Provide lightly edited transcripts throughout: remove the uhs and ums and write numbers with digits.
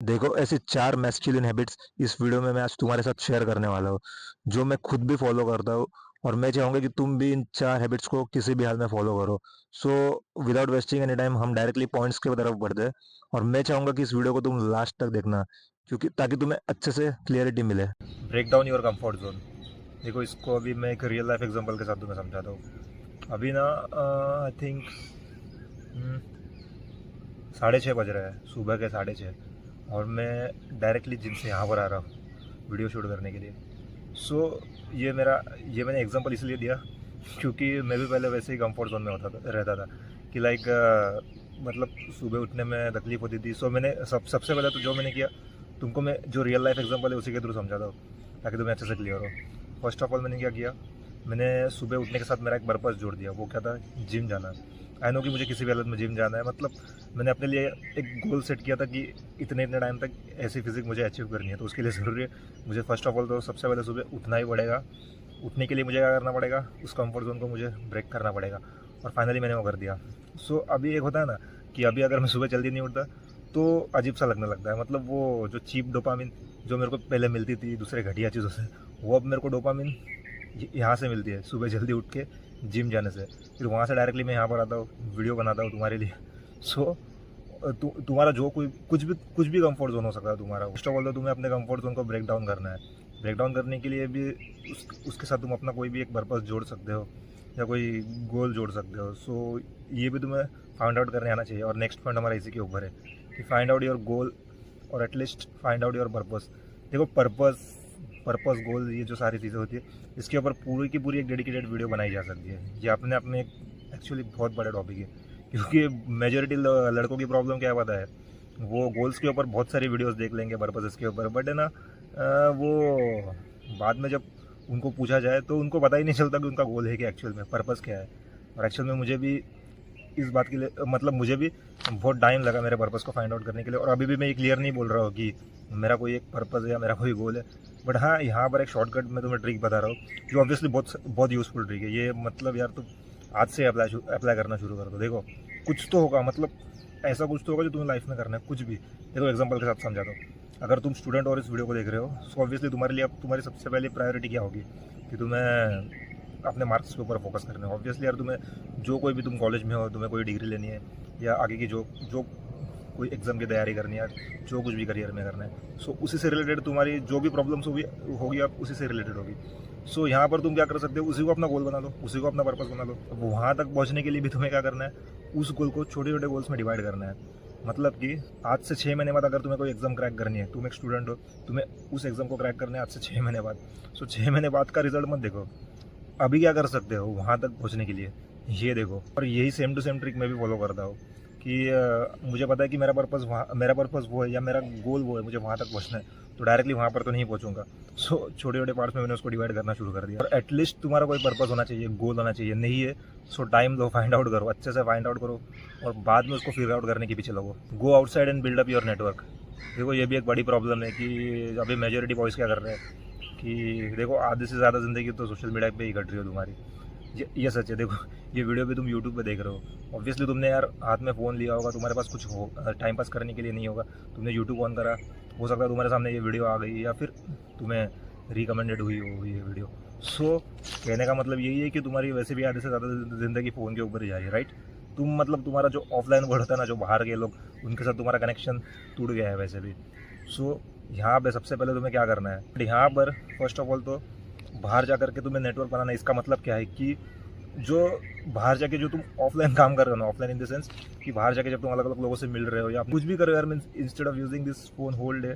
देखो, ऐसी 4 masculine habits इस वीडियो में मैं आज तुम्हारे साथ शेयर करने वाला हूँ, जो मैं खुद भी फॉलो करता हूँ। और मैं चाहूंगा कि तुम भी इन 4 हैबिट्स को किसी भी हाल में फॉलो करो। So without wasting any time हम डायरेक्टली पॉइंट्स की तरफ बढ़ते हैं। और मैं चाहूंगा कि इस वीडियो को तुम लास्ट तक देखना, क्योंकि ताकि तुम्हें अच्छे से क्लियरिटी मिले। Break down your comfort zone. देखो, इसको अभी मैं एक रियल लाइफ एग्जांपल के साथ तुम्हें समझाता हूँ। अभी ना आई थिंक 6:30 बज रहा है, सुबह के 6:30, और मैं डायरेक्टली जिम से यहाँ पर आ रहा हूँ वीडियो शूट करने के लिए। सो ये मैंने एग्जांपल इसलिए दिया क्योंकि मैं भी पहले वैसे ही कंफर्ट जोन में रहता था कि मतलब सुबह उठने में तकलीफ होती थी। सो मैंने सबसे पहले तो जो मैंने किया, तुमको मैं जो रियल लाइफ एग्जांपल है उसी के थ्रू समझाता हूँ ताकि तुम्हें अच्छे से क्लियर हो। फर्स्ट ऑफ ऑल मैंने क्या किया, मैंने सुबह उठने के साथ मेरा एक पर्पस जोड़ दिया। वो क्या था? जिम जाना। आई नो कि मुझे किसी भी हालत में जिम जाना है। मतलब मैंने अपने लिए एक गोल सेट किया था कि इतने इतने टाइम तक ऐसी फिजिक मुझे अचीव करनी है। तो उसके लिए ज़रूरी है मुझे फर्स्ट ऑफ ऑल तो सबसे पहले सुबह उठना ही पड़ेगा। उठने के लिए मुझे क्या करना पड़ेगा, उस कंफर्ट जोन को मुझे ब्रेक करना पड़ेगा। और फाइनली मैंने वो कर दिया। सो अभी एक होता है ना कि अभी अगर मैं सुबह जल्दी नहीं उठता तो अजीब सा लगने लगता है। मतलब वो जो चीप डोपामिन जो मेरे को पहले मिलती थी दूसरे घटिया चीज़ों से, वो अब मेरे को डोपामिन यहाँ से मिलती है, सुबह जल्दी उठ के जिम जाने से। फिर वहाँ से डायरेक्टली मैं यहाँ पर आता हूँ, वीडियो बनाता हूँ तुम्हारे लिए। सो तुम्हारा जो कुछ भी कंफर्ट जोन हो सकता है तुम्हारा। फर्स्ट ऑफ ऑल तो तुम्हें अपने कंफर्ट जोन को ब्रेक डाउन करना है। ब्रेक डाउन करने के लिए भी उसके साथ तुम अपना कोई भी एक पर्पस जोड़ सकते हो या कोई गोल जोड़ सकते हो। सो ये भी तुम्हें फाइंड आउट करने आना चाहिए। और नेक्स्ट पॉइंट हमारा इसी के ऊपर है कि फाइंड आउट योर गोल और at least find out your purpose. देखो, पर्पस गोल, ये जो सारी चीज़ें होती है, इसके ऊपर पूरी की पूरी एक डेडिकेटेड वीडियो बनाई जा सकती है। ये अपने आप में एक एक्चुअली बहुत बड़ा टॉपिक है, क्योंकि मेजोरिटी लड़कों की प्रॉब्लम क्या पता है, वो गोल्स के ऊपर बहुत सारी वीडियोस देख लेंगे पर्पसेस के ऊपर, बट है ना वो बाद में जब उनको पूछा जाए तो उनको पता ही नहीं चलता कि उनका गोल है कि एक्चुअल में पर्पस क्या है। और एक्चुअल में मुझे भी इस बात के लिए मतलब मुझे भी बहुत टाइम लगा मेरे पर्पस को फाइंड आउट करने के लिए। और अभी भी मैं ये क्लियर नहीं बोल रहा हूँ कि मेरा कोई एक पर्पस है या मेरा कोई गोल है, बट हाँ, यहाँ पर एक शॉर्टकट में तुम्हें ट्रिक बता रहा हूँ जो ऑब्वियसली बहुत बहुत यूज़फुल ट्रिक है ये। मतलब यार, तुम आज से अप्लाई करना शुरू कर दो। देखो, कुछ तो होगा, मतलब ऐसा कुछ तो होगा जो तुम्हें लाइफ में करना है, कुछ भी। देखो, एग्जांपल के साथ समझाता हूँ। अगर तुम स्टूडेंट और इस वीडियो को देख रहे हो, सो ऑब्वियसली तुम्हारे लिए अब तुम्हारी सबसे पहली प्रायोरिटी क्या होगी कि तुम्हें अपने मार्क्स के ऊपर फोकस करना है। ऑब्वियसली यार, तुम्हें जो कोई भी तुम कॉलेज में हो, तुम्हें कोई डिग्री लेनी है या आगे की जो जो कोई एग्ज़ाम की तैयारी करनी है, जो कुछ भी करियर में करना है, सो उसी से रिलेटेड तुम्हारी जो भी प्रॉब्लम्स होगी आप उसी से रिलेटेड होगी। सो यहाँ पर तुम क्या कर सकते हो, उसी को अपना गोल बना लो, उसी को अपना पर्पस बना लो। अब वहाँ तक पहुँचने के लिए भी तुम्हें क्या करना है, उस गोल को छोटे छोटे गोल्स में डिवाइड करना है। मतलब कि आज से 6 महीने बाद अगर तुम्हें कोई एग्जाम क्रैक करनी है, तुम एक स्टूडेंट हो, तुम्हें उस एग्जाम को क्रैक करना है आज से 6 महीने बाद। सो 6 महीने बाद का रिजल्ट मत देखो, अभी क्या कर सकते हो वहाँ तक पहुँचने के लिए, ये देखो। और यही सेम टू सेम ट्रिक मैं भी फॉलो करता हूँ कि मुझे पता है कि मेरा पर्पस वो है या मेरा गोल वो है, मुझे वहाँ तक पहुँचना है, तो डायरेक्टली वहाँ पर तो नहीं पहुँचूंगा। सो छोटे छोटे पार्ट्स में मैंने उसको डिवाइड करना शुरू कर दिया। और एटलीस्ट तुम्हारा कोई पर्पस होना चाहिए, गोल होना चाहिए। नहीं है सो टाइम दो, फाइंड आउट करो, अच्छे से फाइंड आउट करो और बाद में उसको फिगर आउट करने के पीछे लगो। Go outside and build up your network. देखो, ये भी एक बड़ी प्रॉब्लम है कि अभी मेजोरिटी बॉयज़ क्या कर रहे हैं कि देखो, आधे से ज़्यादा ज़िंदगी तो सोशल मीडिया पे ही कट रही हो तुम्हारी। ये सच है। देखो, ये वीडियो भी तुम यूट्यूब पे देख रहे हो, ऑब्वियसली तुमने यार हाथ में फ़ोन लिया होगा, तुम्हारे पास कुछ हो टाइम पास करने के लिए नहीं होगा, तुमने यूट्यूब ऑन करा, हो सकता है तुम्हारे सामने ये वीडियो आ गई या फिर तुम्हें रिकमेंडेड हुई हो ये वीडियो। सो कहने का मतलब यही है कि तुम्हारी वैसे भी आधे से ज़्यादा ज़िंदगी फ़ोन के ऊपर ही जा रही है, राइट। तुम मतलब तुम्हारा जो ऑफलाइन वर्ल्ड होता है ना, जो बाहर के लोग, उनके साथ तुम्हारा कनेक्शन टूट गया है वैसे भी। सो यहाँ पे सबसे पहले तुम्हें क्या करना है, यहाँ पर फर्स्ट ऑफ ऑल तो बाहर जा करके तुम्हें नेटवर्क बनाना है। इसका मतलब क्या है कि जो बाहर जाके जो तुम ऑफलाइन काम कर रहे हो ना, ऑफलाइन इन द सेंस कि बाहर जाके जब तुम अलग अलग लोगों से मिल रहे हो या कुछ भी कर रहे हो यार, means instead of using this phone whole day,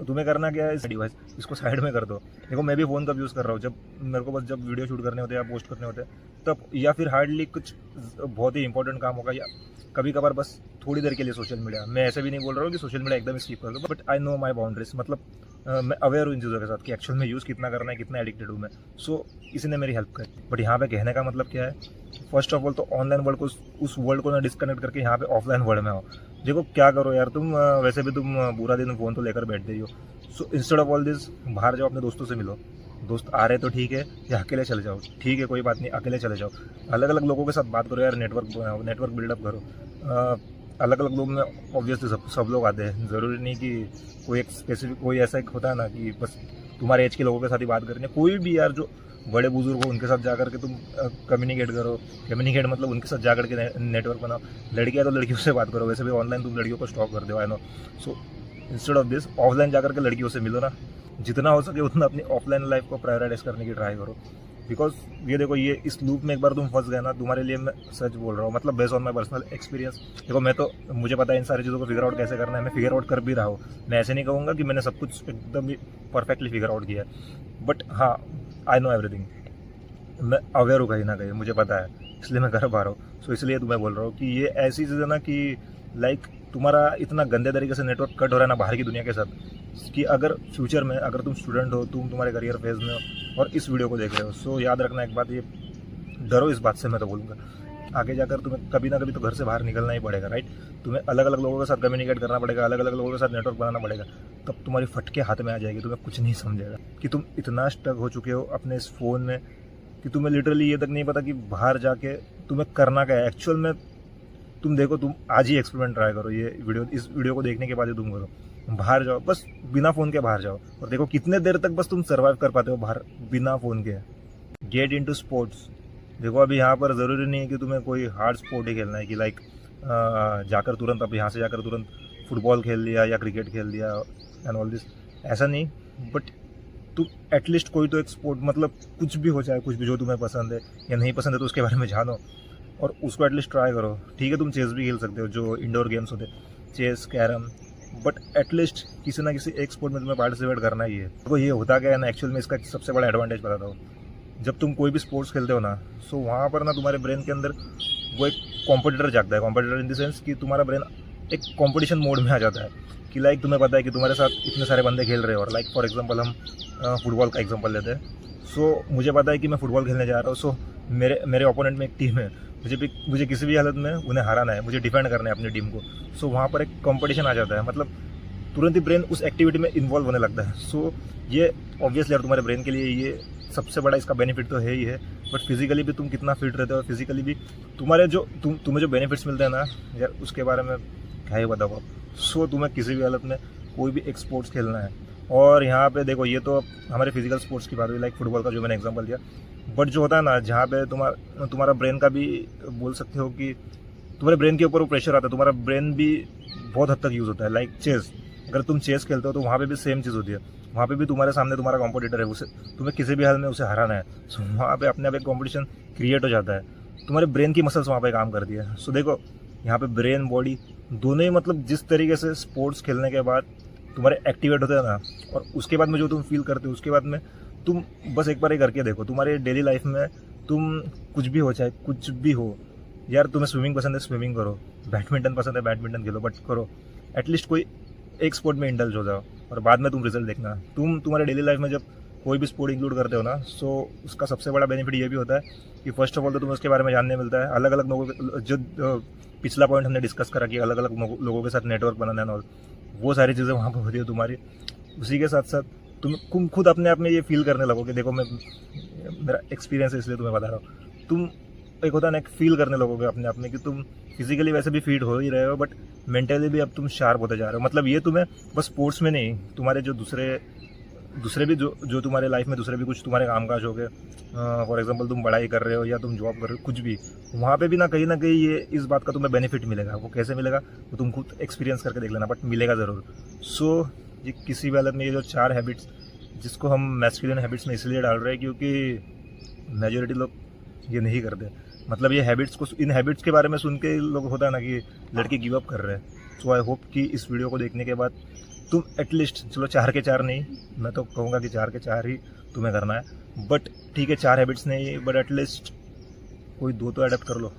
तुम्हें करना क्या है, इस डिवाइस इसको साइड में कर दो। देखो, मैं भी फ़ोन कब यूज़ कर रहा हूँ, जब मेरे को बस जब वीडियो शूट करने होते हैं या पोस्ट करने होते हैं तब, या फिर हार्डली कुछ बहुत ही इंपॉर्टेंट काम होगा, या कभी कभार बस थोड़ी देर के लिए सोशल मीडिया। मैं ऐसे भी नहीं बोल रहा हूँ कि सोशल मीडिया एकदम स्किप कर दो, but I know my boundaries. मतलब मैं अवेयर हूँ इन चीज़ों के साथ कि एक्चुअल में यूज़ कितना करना है, कितना एडिक्टेड हूँ मैं। सो इसी ने मेरी हेल्प करी। बट यहाँ पे कहने का मतलब क्या है, फर्स्ट ऑफ ऑल तो ऑनलाइन वर्ल्ड को, उस वर्ल्ड को ना डिस्कनेक्ट करके यहाँ पे ऑफलाइन वर्ल्ड में हो। देखो, क्या करो यार, तुम वैसे भी तुम पूरा दिन फ़ोन तो लेकर बैठ गई हो। So instead of all this, बाहर जाओ, अपने दोस्तों से मिलो। दोस्त आ रहे तो ठीक है, या अकेले चले जाओ, ठीक है, कोई बात नहीं, अकेले चले जाओ। अलग अलग लोगों के साथ बात करो यार, नेटवर्क बनाओ, नेटवर्क बिल्डअप करो। अलग अलग लोग में ऑब्वियसली सब लोग आते हैं, ज़रूरी नहीं कि कोई एक स्पेसिफिक कोई ऐसा एक होता है ना कि बस तुम्हारे एज के लोगों के साथ ही बात करनी है। कोई भी यार जो बड़े बुजुर्ग हो उनके साथ जा करके तुम कम्युनिकेट करो। कम्युनिकेट मतलब उनके साथ जा करके नेटवर्क बनाओ। लड़कियाँ तो लड़कियों से बात करो, वैसे भी ऑनलाइन तुम लड़कियों को स्टॉक कर दो, I know. So instead of this offline जा करके लड़कियों से मिलो ना, जितना हो सके उतना अपनी ऑफलाइन लाइफ को प्रायोरिटाइज करने की ट्राई करो। बिकॉज ये देखो, ये इस लूप में एक बार तुम फंस गए ना, तुम्हारे लिए मैं सच बोल रहा हूँ, मतलब based on my personal experience. देखो मैं तो, मुझे पता है इन सारी चीज़ों को फिगर आउट कैसे करना है, मैं फिगर आउट कर भी रहा हूँ। मैं ऐसे नहीं कहूँगा कि मैंने सब कुछ एकदम ही परफेक्टली फिगर आउट किया है, बट हाँ, आई नो एवरीथिंग। मैं अवेयर हूँ कहीं ना कहीं, मुझे पता है, इसलिए मैं कर पा रहा हूँ। सो इसलिए तुम्हें बोल रहा हूँ कि ये ऐसी चीज़ है ना कि लाइक तुम्हारा इतना गंदे तरीके से नेटवर्क कट हो रहा है ना बाहर की दुनिया के साथ, कि अगर फ्यूचर में अगर तुम स्टूडेंट हो, तुम तुम्हारे करियर फेज में हो और इस वीडियो को देख रहे हो, सो याद रखना एक बात, ये डरो इस बात से, मैं तो बोलूँगा आगे जाकर तुम्हें कभी ना कभी तो घर से बाहर निकलना ही पड़ेगा, राइट। तुम्हें अलग अलग लोगों के साथ कम्युनिकेट करना पड़ेगा, अलग अलग लोगों के साथ नेटवर्क बनाना पड़ेगा, तब तुम्हारी फटके हाथ में आ जाएगी, तुम्हें कुछ नहीं समझेगा कि तुम इतना स्टक हो चुके हो अपने इस फ़ोन में कि तुम्हें लिटरली ये तक नहीं पता कि बाहर जाके तुम्हें करना क्या है एक्चुअल में। तुम देखो, तुम आज ही एक्सपेरिमेंट ट्राई करो, ये वीडियो, इस वीडियो को देखने के बाद ही तुम करो, बाहर जाओ, बस बिना फ़ोन के बाहर जाओ और देखो कितने देर तक बस तुम सर्वाइव कर पाते हो बाहर बिना फ़ोन के। Get into sports. देखो अभी यहाँ पर ज़रूरी नहीं है कि तुम्हें कोई हार्ड स्पोर्ट ही खेलना है कि लाइक जाकर तुरंत, अब यहाँ से जाकर तुरंत फुटबॉल खेल लिया या क्रिकेट खेल लिया एंड ऑल दिस, ऐसा नहीं। बट तुम एटलीस्ट कोई तो एक स्पोर्ट, मतलब कुछ भी हो, चाहे कुछ भी, जो तुम्हें पसंद है या नहीं पसंद है तो उसके बारे में जानो और उसको एटलीस्ट ट्राई करो। ठीक है, तुम चेस भी खेल सकते हो, जो इंडोर गेम्स होते, चेस, कैरम, बट एटलीस्ट किसी ना किसी एक स्पोर्ट में तुम्हें पार्टिसिपेट करना ही है। तो ये होता क्या है ना, एक्चुअल में इसका सबसे बड़ा एडवांटेज बताता हूँ। जब तुम कोई भी स्पोर्ट्स खेलते हो ना, सो वहाँ पर ना तुम्हारे ब्रेन के अंदर वो एक कॉम्पिटिटर जागता है। कॉम्पिटिटर इन द सेंस कि तुम्हारा ब्रेन एक कॉम्पिटिशन मोड में आ जाता है कि लाइक तुम्हें पता है कि तुम्हारे साथ इतने सारे बंदे खेल रहे हो, और लाइक फॉर एग्जांपल हम फुटबॉल का एग्जांपल लेते हैं। सो मुझे पता है कि मैं फुटबॉल खेलने जा रहा हूँ, सो मेरे ओपोनेंट में एक टीम है, मुझे किसी भी हालत में उन्हें हराना है, मुझे डिफेंड करना है अपनी टीम को। सो वहाँ पर एक कंपटीशन आ जाता है, मतलब तुरंत ही ब्रेन उस एक्टिविटी में इन्वॉल्व होने लगता है। सो ये ऑब्वियसली यार तुम्हारे ब्रेन के लिए ये सबसे बड़ा इसका बेनिफिट तो है ही है, बट फिजिकली भी तुम कितना फिट रहते हो, फिजिकली भी तुम्हारे जो तुम्हें जो बेनिफिट्स मिलते हैं ना यार, उसके बारे में क्या ही बताओ। सो तुम्हें किसी भी हालत में कोई भी एक स्पोर्ट्स खेलना है। और यहाँ पे देखो, ये तो हमारे फिजिकल स्पोर्ट्स की बात हुई, लाइक फुटबॉल का जो मैंने एग्जांपल दिया, बट जो होता है ना जहाँ पे तुम्हारा ब्रेन का भी बोल सकते हो कि तुम्हारे ब्रेन के ऊपर वो प्रेशर आता है, तुम्हारा ब्रेन भी बहुत हद तक यूज़ होता है। लाइक चेस, अगर तुम चेस खेलते हो तो वहाँ पे भी सेम चीज़ होती है, वहाँ पे भी तुम्हारे सामने तुम्हारा कॉम्पिटिटर है, उसे तुम्हें किसी भी हाल में उसे हराना है। सो वहाँ पे अपने आप एक कॉम्पिटिशन क्रिएट हो जाता है, तुम्हारे ब्रेन की मसल्स वहाँ पे काम करती है। सो देखो यहाँ पे ब्रेन बॉडी दोनों ही, मतलब जिस तरीके से स्पोर्ट्स खेलने के बाद तुम्हारे एक्टिवेट होते हैं ना, और उसके बाद में जो तुम फील करते हो, उसके बाद में तुम बस एक बार ये करके देखो, तुम्हारे डेली लाइफ में तुम कुछ भी हो, चाहे कुछ भी हो यार, तुम्हें स्विमिंग पसंद है स्विमिंग करो, बैडमिंटन पसंद है बैडमिंटन खेलो, बट करो एटलीस्ट कोई एक स्पोर्ट में इंडल्ज हो जाओ और बाद में तुम रिजल्ट देखना। तुम्हारे डेली लाइफ में जब कोई भी स्पोर्ट इंक्लूड करते हो ना, सो उसका सबसे बड़ा बेनिफिट ये भी होता है कि फर्स्ट ऑफ ऑल तो तुम्हें उसके बारे में जानने मिलता है, अलग अलग लोगों के, जो पिछला पॉइंट हमने डिस्कस करा कि अलग अलग लोगों के साथ नेटवर्क बनाना है और वो सारी चीज़ें वहाँ पर होती है तुम्हारी। उसी के साथ साथ तुम खुद अपने आप में ये फील करने लगो कि देखो, मेरा एक्सपीरियंस है इसलिए तुम्हें बता रहा हूँ। तुम एक होता है ना, एक फील करने लगोगे अपने आप में कि तुम फिजिकली वैसे भी फिट हो ही रहे हो, बट मेंटली भी अब तुम शार्प होते जा रहे हो। मतलब ये तुम्हें बस स्पोर्ट्स में नहीं, तुम्हारे जो दूसरे भी जो तुम्हारे लाइफ में दूसरे भी कुछ तुम्हारे कामकाज हो गए, फॉर एग्जांपल तुम पढ़ाई कर रहे हो या तुम जॉब कर रहे हो, कुछ भी, वहाँ पे भी ना कहीं ये इस बात का तुम्हें बेनिफिट मिलेगा। वो कैसे मिलेगा वो तुम खुद एक्सपीरियंस करके देख लेना, बट मिलेगा ज़रूर। सो ये किसी भी हालत में ये जो 4 हैबिट्स, जिसको हम मैस्कुलिन हैबिट्स में इसलिए डाल रहे हैं क्योंकि मेजॉरिटी लोग ये नहीं करते। मतलब ये हैबिट्स को, इन हैबिट्स के बारे में सुन के लोग होता है ना कि लड़के गिव अप कर रहे हैं। सो आई होप कि इस वीडियो को देखने के बाद तुम एटलीस्ट, चलो 4 के 4 नहीं, मैं तो कहूँगा कि 4 के 4 ही तुम्हें करना है, बट ठीक है 4 हैबिट्स नहीं, बट एटलीस्ट कोई 2 तो अडॉप्ट कर लो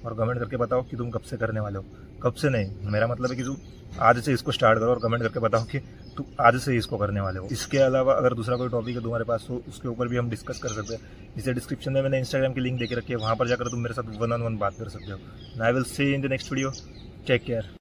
और कमेंट करके बताओ कि तुम कब से करने वाले हो। कब से नहीं, मेरा मतलब है कि तुम आज से इसको स्टार्ट करो और कमेंट करके बताओ कि तुम आज से इसको करने वाले हो। इसके अलावा अगर दूसरा कोई टॉपिक है तुम्हारे पास तो उसके ऊपर भी हम डिस्कस कर सकते हैं। इसे डिस्क्रिप्शन में मैंने इंस्टाग्राम की लिंक देके रखी है, वहाँ पर जाकर तुम मेरे साथ 1-on-1 बात कर सकते हो। I will see in the next video, take care.